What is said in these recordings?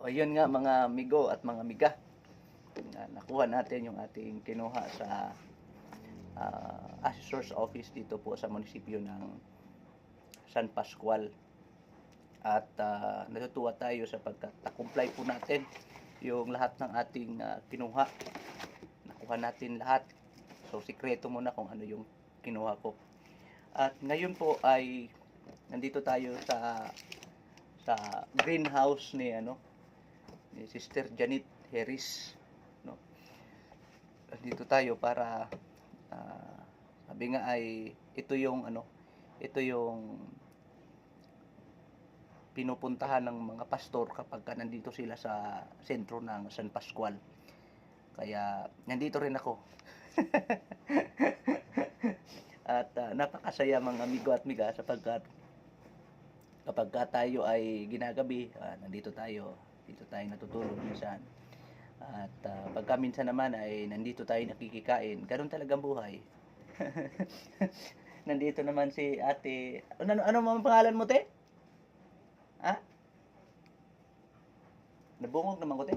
Ayun nga mga amigo at mga amiga, nakuha natin yung ating kinuha sa assessor's office dito po sa munisipyo ng San Pascual. At natutuwa tayo sapagkat na-comply po natin yung lahat ng ating kinuha. Nakuha natin lahat. So sikreto muna kung ano yung kinuha ko. At ngayon po ay nandito tayo sa greenhouse ni Sister Janet Harris, no. Dito tayo para sabi nga ay ito yung pinupuntahan ng mga pastor kapag nandito sila sa sentro ng San Pascual. Kaya nandito rin ako. At napakasaya mga amigo at miga sapagkat kapag tayo ay ginagabi, dito tayo natutulog minsan. At pagka minsan naman ay nandito tayo nakikikain. Ganun talagang buhay. Nandito naman si ate. Ano mga pangalan mo, te? Ha? Nabungog naman ko, te?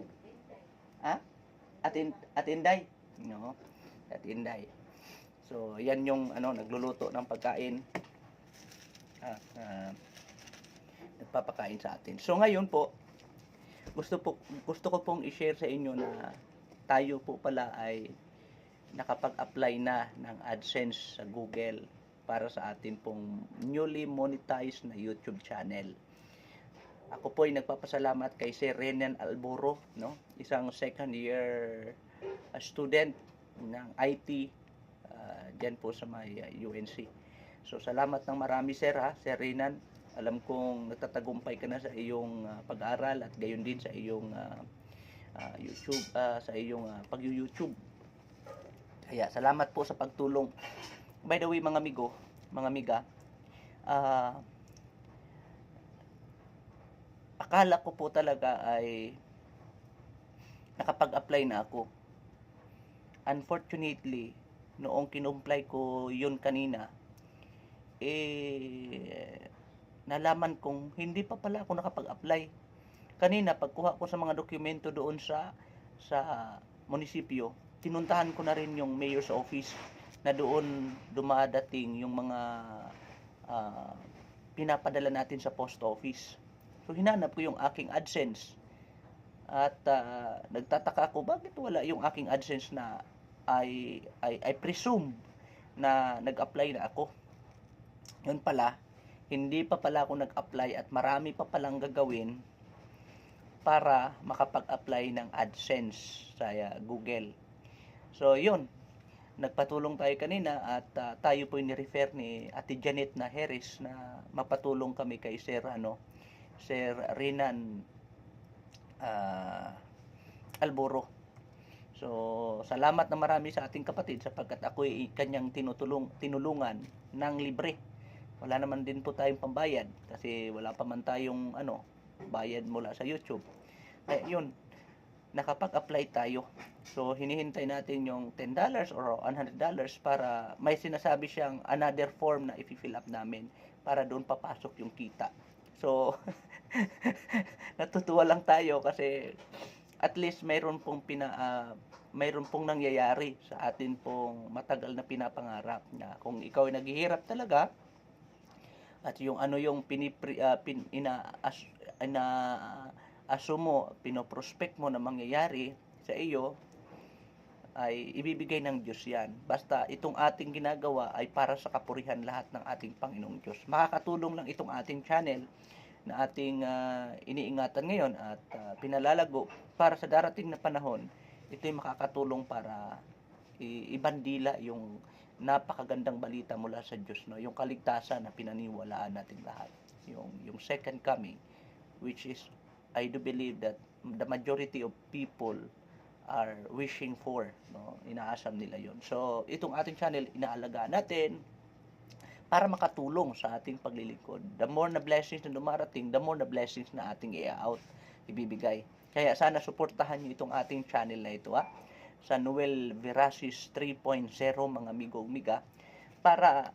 Ha? At Inday. No? At Inday. So, yan yung nagluluto ng pagkain. Nagpapakain sa atin. So, ngayon po, gusto ko pong i-share sa inyo na tayo po pala ay nakapag-apply na ng AdSense sa Google para sa atin pong newly monetized na YouTube channel. Ako po ay nagpapasalamat kay Sir Renan Alburo, no? Isang second year student ng IT diyan po sa may UNC. So salamat ng marami sir Sir Renan. Alam kong nagtatagumpay ka na sa iyong pag-aaral at gayon din sa iyong YouTube, sa iyong pag-YouTube. Kaya salamat po sa pagtulong. By the way mga amigo, mga amiga, akala ko po talaga ay nakapag-apply na ako. Unfortunately, noong kinumply ko yun kanina, nalaman kong hindi pa pala ako nakapag-apply. Kanina, pagkuha ko sa mga dokumento doon sa munisipyo, tinuntahan ko na rin yung mayor's office na doon dumadating yung mga pinapadala natin sa post office. So, hinanap ko yung aking AdSense. At nagtataka ako, bakit wala yung aking AdSense na I presume na nag-apply na ako. Yun pala, hindi pa pala ako nag-apply at marami pa palang gagawin para makapag-apply ng AdSense sa Google. So, yun. Nagpatulong tayo kanina at tayo po ni-refer ni Ate Janet na Harris na mapatulong kami kay Sir Renan Alburo. So, salamat na marami sa ating kapatid sapagkat ako ay kanyang tinulungan ng libre. Wala naman din po tayong pambayad kasi wala pa man tayong bayad mula sa YouTube. Kaya yun, nakapag-apply tayo. So, hinihintay natin yung $10 or $100 para may sinasabi siyang another form na i-fill up namin para doon papasok yung kita. So, natutuwa lang tayo kasi at least mayroon pong nangyayari sa atin pong matagal na pinapangarap na kung ikaw ay naghihirap talaga at yung asumo, pinoprospect mo na mangyayari sa iyo ay ibibigay ng Diyos yan. Basta itong ating ginagawa ay para sa kapurihan lahat ng ating Panginoong Diyos. Makakatulong lang itong ating channel na ating iniingatan ngayon at pinalalago para sa darating na panahon. Ito ay makakatulong para ibandila yung napakagandang balita mula sa Diyos, no? Yung kaligtasan na pinaniwalaan natin lahat. Yung second coming, which is, I do believe that the majority of people are wishing for, no? Inaasam nila yon. So, itong ating channel, inaalagaan natin para makatulong sa ating paglilingkod. The more na blessings na dumarating, the more na blessings na ating ibibigay. Kaya sana suportahan niyo itong ating channel na ito, sa Noel Verasis 3.0 mga amigo-miga, para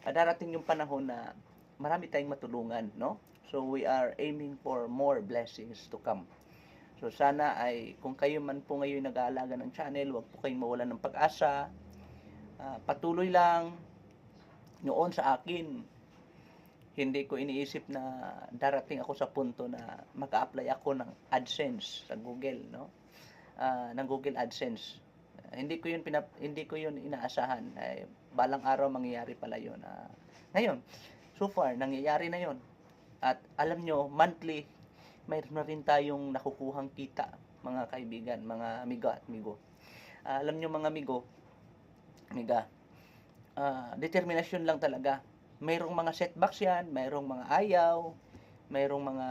darating yung panahon na marami tayong matulungan, no? So we are aiming for more blessings to come. So sana ay kung kayo man po ngayon nag-aalaga ng channel, huwag po kayong mawalan ng pag-asa. Patuloy lang. Noon sa akin, hindi ko iniisip na darating ako sa punto na mag-a-apply ako ng AdSense sa Google, no? Ng Google AdSense. Hindi ko 'yun inaasahan. Ay balang araw mangyayari pala 'yun. Ngayon, so far nangyayari na 'yon. At alam nyo, monthly mayroon na rin tayong nakukuhang kita, mga kaibigan, mga amigo at amigo. Alam nyo mga amigo, amiga, determinasyon lang talaga. Mayroong mga setbacks yan, mayroong mga ayaw, mayroong mga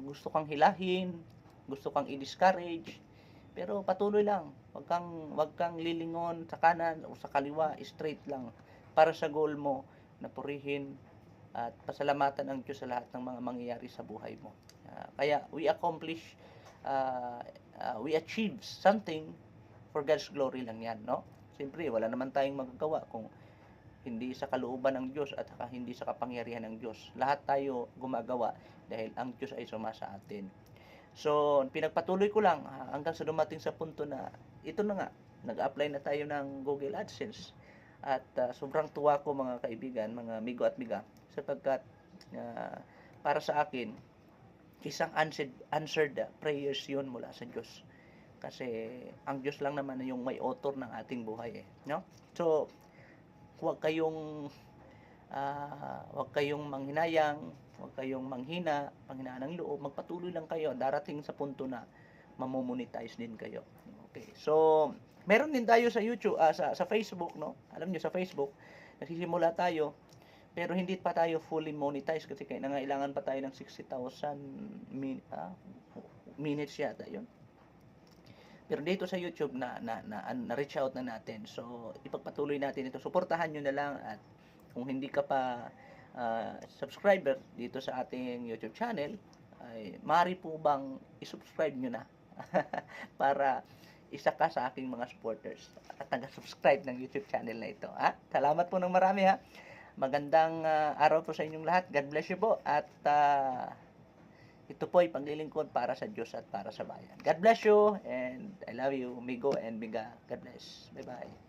gusto kang hilahin, gusto kang i-discourage, pero patuloy lang. Wag kang lilingon sa kanan o sa kaliwa, straight lang para sa goal mo na purihin at pasalamatan ang Diyos sa lahat ng mga mangyayari sa buhay mo. Kaya we achieve something for God's glory lang yan, no? Siyempre, wala naman tayong magagawa kung hindi sa kalooban ng Diyos at hindi sa kapangyarihan ng Diyos. Lahat tayo gumagawa dahil ang Diyos ay sumasa atin. So, pinagpatuloy ko lang hanggang sa dumating sa punto na ito na nga, nag-apply na tayo ng Google AdSense. At sobrang tuwa ko mga kaibigan, mga amigo at miga, sapagkat para sa akin, isang answered prayers yun mula sa Diyos. Kasi ang Diyos lang naman yung may author ng ating buhay, no? So, huwag kayong manghinayang, huwag kayong panghinaan ng loob, magpatuloy lang kayo. Darating sa punto na mamomonetize din kayo. Okay. So, meron din tayo sa YouTube, sa Facebook, no? Alam niyo sa Facebook, nagsisimula tayo, pero hindi pa tayo fully monetize kasi kailangan pa tayo ng 60,000 minutes yata 'yon. Pero dito sa YouTube na reach out na natin. So, ipagpatuloy natin ito. Suportahan niyo na lang at kung hindi ka pa subscriber dito sa ating YouTube channel, ay maaari po bang i-subscribe niyo na para isa ka sa aking mga supporters at taga-subscribe ng YouTube channel na ito. Salamat po ng marami ha. Magandang araw po sa inyong lahat. God bless you po at ito po ay paglilingkod para sa Diyos at para sa bayan. God bless you and I love you, Migo and Miga. God bless. Bye-bye.